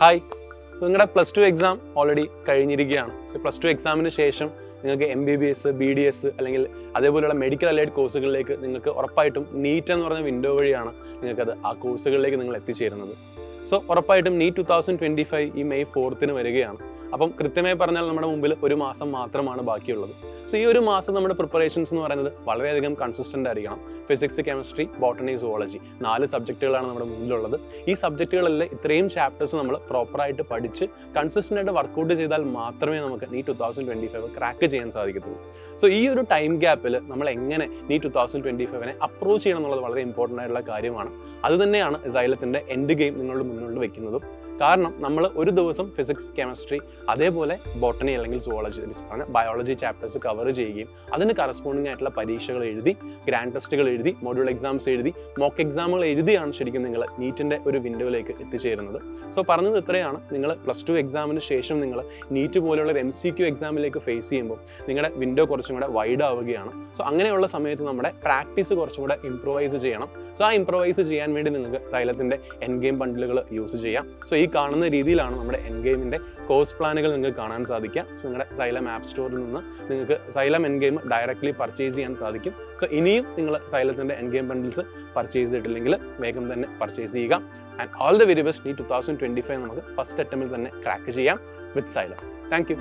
Hi. So നിങ്ങളുടെ +2 exam already കഴിഞ്ഞിരിക്കുകയാണ്. So +2 എക്സാമിന് ശേഷം നിങ്ങൾക്ക് MBBS, BDS അല്ലെങ്കിൽ അതേപോലെയുള്ള മെഡിക്കൽ അലൈഡ് കോഴ്സുകളിലേക്ക് നിങ്ങൾക്ക് ഉറപ്പായിട്ടും നീറ്റ് എന്ന് പറഞ്ഞ വിൻഡോ വഴിയാണ് നിങ്ങൾക്കത് ആ കോഴ്സുകളിലേക്ക് നിങ്ങൾ എത്തിച്ചേരുന്നത്. സോ ഉറപ്പായിട്ടും നീറ്റ് 2025 ഈ May 4th വരികയാണ്. അപ്പം കൃത്യമായി പറഞ്ഞാൽ നമ്മുടെ മുമ്പിൽ ഒരു മാസം മാത്രമാണ് ബാക്കിയുള്ളത്. സോ ഈ ഒരു മാസം നമ്മുടെ പ്രിപ്പറേഷൻസ് എന്ന് പറയുന്നത് വളരെയധികം കൺസിസ്റ്റൻ്റ് ആയിരിക്കണം. ഫിസിക്സ്, കെമിസ്ട്രി, ബോട്ടണി, സുവോളജി 4 സബ്ജക്റ്റുകളാണ് നമ്മുടെ മുന്നിലുള്ളത്. ഈ സബ്ജക്റ്റുകളിലെ ഇത്രയും ചാപ്റ്റേഴ്സ് നമ്മൾ പ്രോപ്പറായിട്ട് പഠിച്ച് കൺസിസ്റ്റൻ്റ് ആയിട്ട് വർക്കൗട്ട് ചെയ്താൽ മാത്രമേ നമുക്ക് നീറ്റ് 2025 ക്രാക്ക് ചെയ്യാൻ സാധിക്കത്തുള്ളൂ. സോ ഈ ഒരു ടൈം ഗ്യാപ്പിൽ നമ്മൾ എങ്ങനെ നീറ്റ് 2025 അപ്രോച്ച് ചെയ്യണം എന്നുള്ളത് വളരെ ഇമ്പോർട്ടൻ്റ് ആയിട്ടുള്ള കാര്യമാണ്. അത് തന്നെയാണ് സൈലത്തിൻ്റെ എൻഡ് ഗെയിം നിങ്ങളുടെ മുന്നിൽ വെക്കുന്നതും. കാരണം നമ്മൾ ഒരു ദിവസം ഫിസിക്സ്, കെമിസ്ട്രി, അതേപോലെ ബോട്ടണി അല്ലെങ്കിൽ സുവോളജി, ബയോളജി ചാപ്റ്റേഴ്സ് കവർ ചെയ്യുകയും അതിന് കറസ്പോണ്ടിങ് ആയിട്ടുള്ള പരീക്ഷകൾ എഴുതി, ഗ്രാൻഡ് ടെസ്റ്റുകൾ എഴുതി, മൊഡ്യൂൾ എക്സാംസ് എഴുതി, മോക്ക് എക്സാമുകൾ എഴുതിയാണ് ശരിക്കും നിങ്ങൾ നീറ്റിൻ്റെ ഒരു വിൻഡോയിലേക്ക് എത്തിച്ചേരുന്നത്. സോ പറഞ്ഞത് ഇത്രയാണ്, നിങ്ങൾ +2 എക്സാമിന് ശേഷം നിങ്ങൾ നീറ്റ് പോലെയുള്ള ഒരു MCQ എക്സാമിലേക്ക് ഫേസ് ചെയ്യുമ്പോൾ നിങ്ങളുടെ വിൻഡോ കുറച്ചും കൂടെ വൈഡ് ആവുകയാണ്. സോ അങ്ങനെയുള്ള സമയത്ത് നമ്മുടെ പ്രാക്ടീസ് കുറച്ചും കൂടെ ഇംപ്രൂവൈസ് ചെയ്യണം. സോ ആ ഇംപ്രൂവൈസ് ചെയ്യാൻ വേണ്ടി നിങ്ങൾക്ക് സൈലത്തിൻ്റെ എൻഡ് ഗെയിം ബണ്ടിലുകൾ യൂസ് ചെയ്യാം. സോ ഈ കാണുന്ന രീതിയിലാണ് നമ്മുടെ എൻഡ് ഗെയിമിൻ്റെ കോഴ്സ് പ്ലാനുകൾ നിങ്ങൾക്ക് കാണാൻ സാധിക്കുക. സോ നിങ്ങളുടെ സൈലം ആപ്പ് സ്റ്റോറിൽ നിന്ന് നിങ്ങൾക്ക് Xylem end game directly purchase ചെയ്യാൻ സാധിക്കും. സോ ഇനിയും നിങ്ങൾ സൈലത്തിൻ്റെ എൻഡ് ഗെയിം ബണ്ടിൽസ് പർച്ചേസ് ചെയ്തിട്ടില്ലെങ്കിൽ വേഗം തന്നെ പർച്ചേസ് ചെയ്യുക. And all the very best. NEET 2025 നമുക്ക് ഫസ്റ്റ് അറ്റംപ്റ്റിൽ തന്നെ ക്രാക്ക് ചെയ്യാം വിത്ത് സൈലം. Thank you.